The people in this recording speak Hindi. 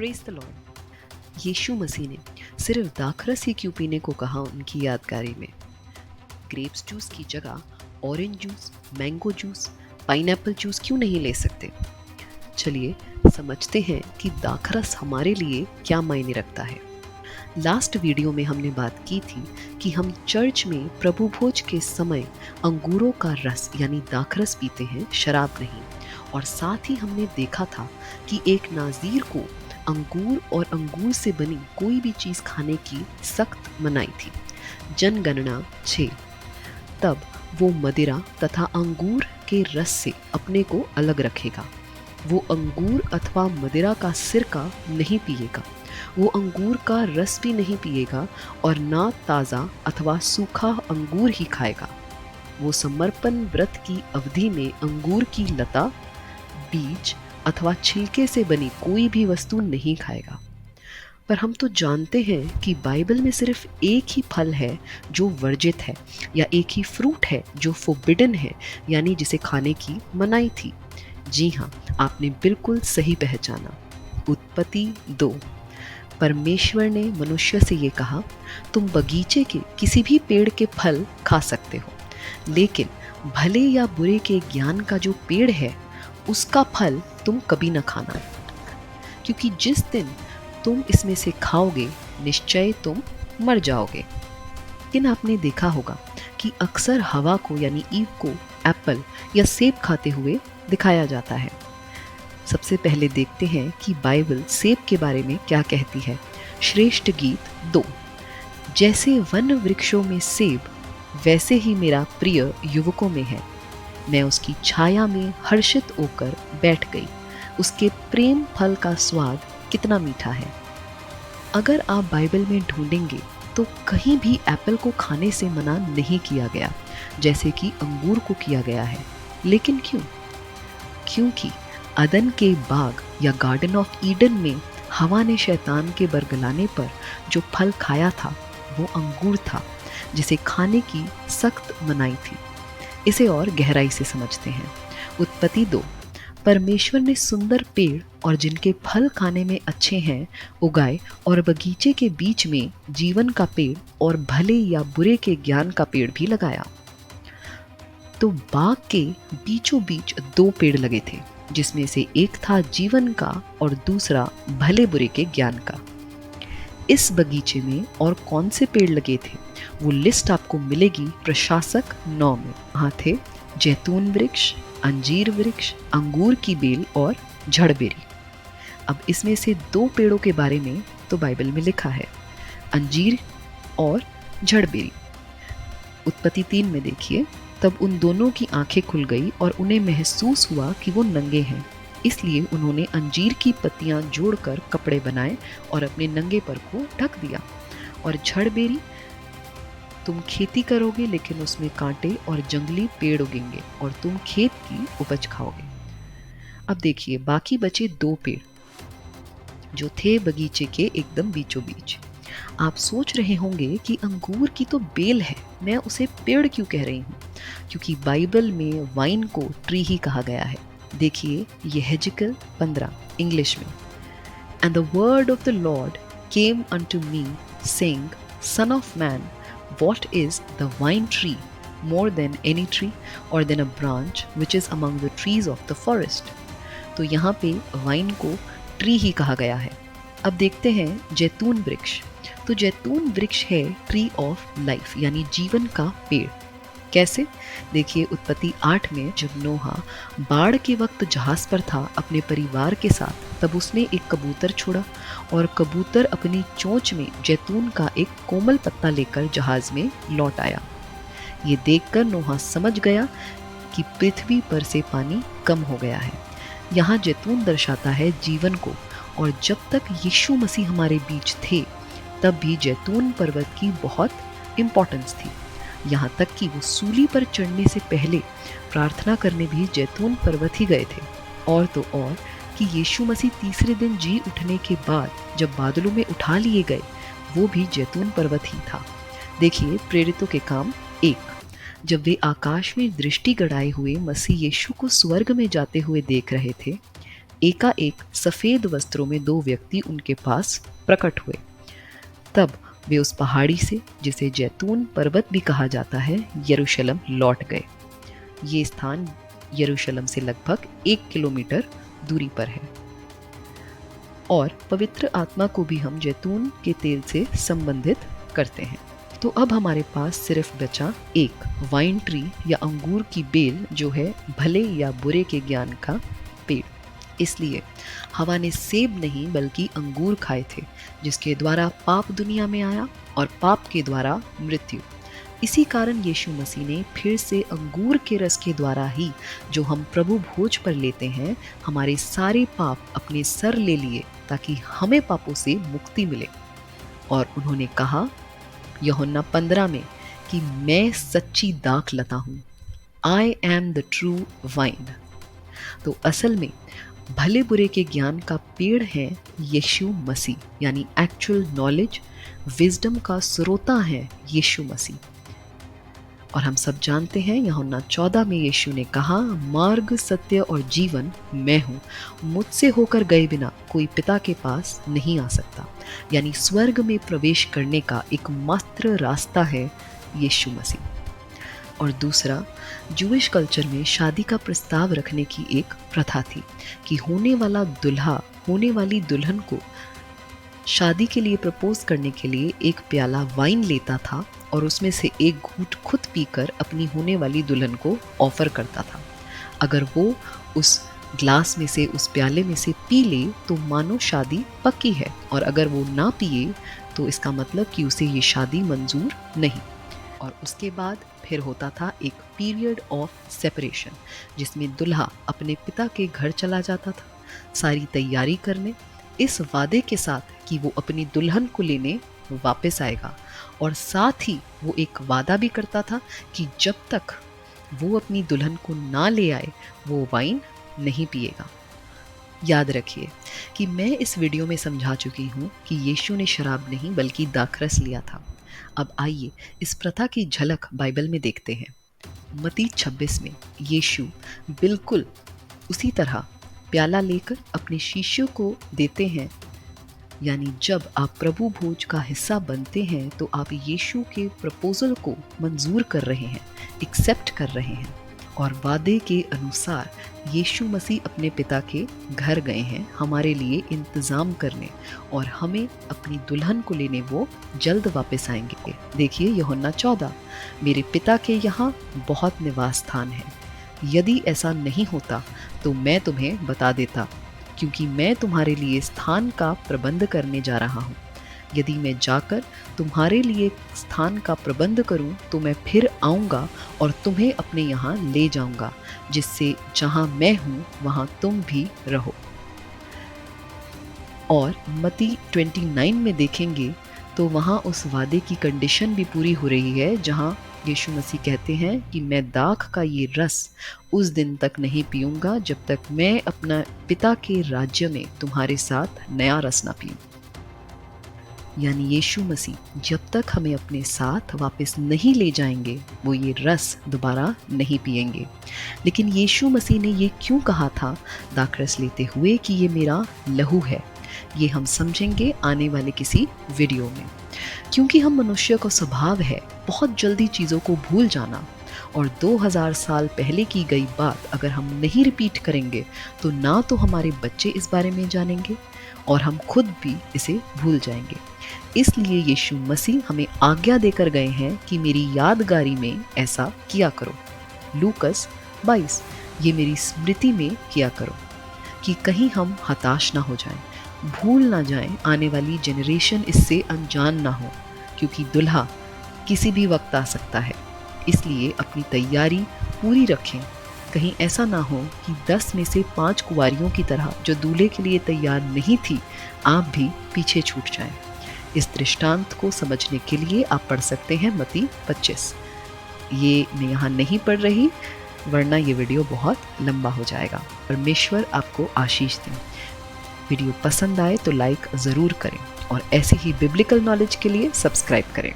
Praise the Lord. Yeshu Masih ने सिर्फ दाखरस ही क्यों पीने को कहा उनकी यादगारी में? ग्रेप्स जूस की जगह orange juice, mango juice, pineapple juice क्यों नहीं ले सकते? चलिए समझते हैं कि दाखरस हमारे लिए क्या मायने रखता है। लास्ट वीडियो में हमने बात की थी कि हम चर्च में प्रभु भोज के समय अंगूरों का रस यानी दाखरस पीते हैं, शराब नहीं। और साथ ही हमने देखा था कि एक नाज़ीर को अंगूर और अंगूर से बनी कोई भी चीज़ खाने की सख्त मनाही थी। जनगणना 6। तब वो मदिरा तथा अंगूर के रस से अपने को अलग रखेगा। वो अंगूर अथवा मदिरा का सिरका नहीं पिएगा, वो अंगूर का रस भी नहीं पिएगा और ना ताज़ा अथवा सूखा अंगूर ही खाएगा। वो समर्पण व्रत की अवधि में अंगूर की लता, बीज अथवा छिलके से बनी कोई भी वस्तु नहीं खाएगा। पर हम तो जानते हैं कि बाइबल में सिर्फ एक ही फल है जो वर्जित है, या एक ही फ्रूट है जो फोरबिडन है, यानी जिसे खाने की मनाही थी। जी हाँ, आपने बिल्कुल सही पहचाना। उत्पत्ति 2। परमेश्वर ने मनुष्य से ये कहा, तुम बगीचे के किसी भी पेड़ के फल खा सकते हो, लेकिन भले या बुरे के ज्ञान का जो पेड़ है उसका फल तुम कभी न खाना, क्योंकि जिस दिन तुम इसमें से खाओगे निश्चय तुम मर जाओगे। लेकिन आपने देखा होगा कि अक्सर हवा को यानी ईव को एप्पल या सेब खाते हुए दिखाया जाता है। सबसे पहले देखते हैं कि बाइबल सेब के बारे में क्या कहती है। श्रेष्ठ गीत 2। जैसे वन वृक्षों में सेब, वैसे ही मेरा प्रिय युवकों में है। मैं उसकी छाया में हर्षित होकर बैठ गई। उसके प्रेम फल का स्वाद कितना मीठा है। अगर आप बाइबल में ढूंढेंगे तो कहीं भी एप्पल को खाने से मना नहीं किया गया जैसे कि अंगूर को किया गया है। लेकिन क्यों? क्योंकि अदन के बाग या गार्डन ऑफ ईडन में हवा ने शैतान के बरगलाने पर जो फल खाया था वो अंगूर था, जिसे खाने की सख्त मनाही थी। इसे और गहराई से समझते हैं। उत्पत्ति 2। परमेश्वर ने सुंदर पेड़ और जिनके फल खाने में अच्छे हैं उगाए, और बगीचे के बीच में जीवन का पेड़ और भले या बुरे के ज्ञान का पेड़ भी लगाया। तो बाग के बीचों बीच 2 पेड़ लगे थे, जिसमें से एक था जीवन का और दूसरा भले बुरे के ज्ञान का। इस बगीचे में और कौन से पेड़ लगे थे वो लिस्ट आपको मिलेगी प्रशासक 9 में। वहाँ थे जैतून वृक्ष, अंजीर वृक्ष, अंगूर की बेल और झड़बेरी। अब इसमें से 2 पेड़ों के बारे में तो बाइबल में लिखा है, अंजीर और झड़बेरी। उत्पत्ति 3 में देखिए, तब उन दोनों की आंखें खुल गई और उन्हें महसूस हुआ कि वो नंगे हैं। इसलिए उन्होंने अंजीर की पत्तियां जोड़कर कपड़े बनाए और अपने नंगे पर को ढक दिया। और झड़बेरी, तुम खेती करोगे लेकिन उसमें कांटे और जंगली पेड़ उगेंगे और तुम खेत की उपज खाओगे। अब देखिए बाकी बचे 2 पेड़ जो थे बगीचे के एकदम बीचों बीच। आप सोच रहे होंगे कि अंगूर की तो बेल है, मैं उसे पेड़ क्यों कह रही हूँ? क्योंकि बाइबल में वाइन को ट्री ही कहा गया है। देखिए यहेजकेल 15 इंग्लिश में। And the word of the Lord came unto me saying, son of man, what is the vine tree more than any tree or than a branch which is among the trees of the forest? तो यहाँ पे वाइन को ट्री ही कहा गया है। अब देखते हैं जैतून वृक्ष। तो जैतून वृक्ष है ट्री ऑफ लाइफ यानी जीवन का पेड़। कैसे? देखिए उत्पत्ति 8 में जब नोहा बाढ़ के वक्त जहाज पर था अपने परिवार के साथ, तब उसने एक कबूतर छोड़ा और कबूतर अपनी चोंच में जैतून का एक कोमल पत्ता लेकर जहाज में लौट आया। ये देखकर नोहा समझ गया कि पृथ्वी पर से पानी कम हो गया है। यहाँ जैतून दर्शाता है जीवन को, और जब तक यीशु मसीह हमारे बीच थे तब भी जैतून पर्वत की बहुत इम्पोर्टेंस थी। यहाँ तक कि वो सूली पर चढ़ने से पहले प्रार्थना करने भी जैतून पर्वत ही गए थे। और तो और कि यीशु मसीह तीसरे दिन जी उठने के बाद जब बादलों में उठा लिए गए वो भी जैतून पर्वत ही था। देखिए प्रेरितों के काम 1। जब वे आकाश में दृष्टि गड़ाए हुए मसीह यीशु को स्वर्ग में जाते हुए देख रहे थे, एकाएक सफेद वस्त्रों में 2 व्यक्ति उनके पास प्रकट हुए। तब वे उस पहाड़ी से, जिसे जैतून पर्वत भी कहा जाता है, यरूशलेम लौट गए। ये स्थान यरूशलेम से लगभग 1 किलोमीटर दूरी पर है। और पवित्र आत्मा को भी हम जैतून के तेल से संबंधित करते हैं। तो अब हमारे पास सिर्फ बचा एक वाइन ट्री या अंगूर की बेल, जो है भले या बुरे के ज्ञान का पेड़। इसलिए हवा ने सेब नहीं बल्कि अंगूर खाए थे, जिसके द्वारा पाप दुनिया में आया और पाप के द्वारा मृत्यु। इसी कारण यीशु मसीह ने फिर से अंगूर के रस के द्वारा ही, जो हम प्रभु भोज पर लेते हैं, हमारे सारे पाप अपने सर ले लिए, ताकि हमें पापों से मुक्ति मिले। और उन्होंने कहा यूहन्ना 15 में कि मैं सच्ची दाख लता हूँ, I am the true wine. तो असल में भले बुरे के ज्ञान का पेड़ है यीशु मसीह, यानी एक्चुअल नॉलेज, विजडम का स्रोता है यीशु मसीह। और हम सब जानते हैं यूहन्ना 14 में यीशु ने कहा, मार्ग, सत्य और जीवन मैं हूँ, मुझसे होकर गए बिना कोई पिता के पास नहीं आ सकता। यानी स्वर्ग में प्रवेश करने का एकमात्र रास्ता है यीशु मसीह। और दूसरा, जूइश कल्चर में शादी का प्रस्ताव रखने की एक प्रथा थी कि होने वाला दुल्हा होने वाली दुल्हन को शादी के लिए प्रपोज करने के लिए एक प्याला वाइन लेता था और उसमें से एक घूंट खुद पीकर अपनी होने वाली दुल्हन को ऑफर करता था। अगर वो उस ग्लास में से, उस प्याले में से पी ले तो मानो शादी पक्की है, और अगर वो ना पिए तो इसका मतलब कि उसे ये शादी मंजूर नहीं। और उसके बाद फिर होता था एक पीरियड ऑफ सेपरेशन, जिसमें दुल्हा अपने पिता के घर चला जाता था सारी तैयारी करने, इस वादे के साथ कि वो अपनी दुल्हन को लेने वापस आएगा। और साथ ही वो एक वादा भी करता था कि जब तक वो अपनी दुल्हन को ना ले आए वो वाइन नहीं पिएगा। याद रखिए कि मैं इस वीडियो में समझा चुकी हूँ कि यीशु ने शराब नहीं बल्कि दाखरस लिया था। अब आइए इस प्रथा की झलक बाइबल में देखते हैं। मत्ती 26 में यीशु बिल्कुल उसी तरह प्याला लेकर अपने शिष्यों को देते हैं। यानी जब आप प्रभु भोज का हिस्सा बनते हैं तो आप यीशु के प्रपोजल को मंजूर कर रहे हैं, एक्सेप्ट कर रहे हैं। और वादे के अनुसार यीशु मसीह अपने पिता के घर गए हैं हमारे लिए इंतज़ाम करने, और हमें अपनी दुल्हन को लेने वो जल्द वापस आएंगे। देखिए यूहन्ना 14, मेरे पिता के यहाँ बहुत निवास स्थान है, यदि ऐसा नहीं होता तो मैं तुम्हें बता देता, क्योंकि मैं तुम्हारे लिए स्थान का प्रबंध करने जा रहा हूँ। यदि मैं जाकर तुम्हारे लिए स्थान का प्रबंध करूं तो मैं फिर आऊँगा और तुम्हें अपने यहाँ ले जाऊँगा, जिससे जहाँ मैं हूँ वहाँ तुम भी रहो। और मत्ती 29 में देखेंगे तो वहाँ उस वादे की कंडीशन भी पूरी हो रही है, जहाँ यीशु मसीह कहते हैं कि मैं दाख का ये रस उस दिन तक नहीं पीऊँगा जब तक मैं अपना पिता के राज्य में तुम्हारे साथ नया रस ना पीऊँ। यानी यीशु मसीह जब तक हमें अपने साथ वापस नहीं ले जाएंगे वो ये रस दोबारा नहीं पिएंगे। लेकिन यीशु मसीह ने ये क्यों कहा था दाखरस लेते हुए कि ये मेरा लहू है, ये हम समझेंगे आने वाले किसी वीडियो में। क्योंकि हम मनुष्य का स्वभाव है बहुत जल्दी चीज़ों को भूल जाना, और 2000 साल पहले की गई बात अगर हम नहीं रिपीट करेंगे तो ना तो हमारे बच्चे इस बारे में जानेंगे और हम खुद भी इसे भूल जाएंगे। इसलिए यीशु मसीह हमें आज्ञा देकर गए हैं कि मेरी यादगारी में ऐसा किया करो। लूकस 22, ये मेरी स्मृति में किया करो, कि कहीं हम हताश ना हो जाएं, भूल ना जाएं, आने वाली जनरेशन इससे अनजान ना हो, क्योंकि दुल्हा किसी भी वक्त आ सकता है। इसलिए अपनी तैयारी पूरी रखें, कहीं ऐसा ना हो कि 10 में से 5 कुंवारियों की तरह जो दूल्हे के लिए तैयार नहीं थी, आप भी पीछे छूट जाएं। इस दृष्टांत को समझने के लिए आप पढ़ सकते हैं मत्ती 25। ये मैं यहाँ नहीं पढ़ रही, वरना ये वीडियो बहुत लंबा हो जाएगा। परमेश्वर आपको आशीष दें। वीडियो पसंद आए तो लाइक ज़रूर करें और ऐसी ही बिब्लिकल नॉलेज के लिए सब्सक्राइब करें।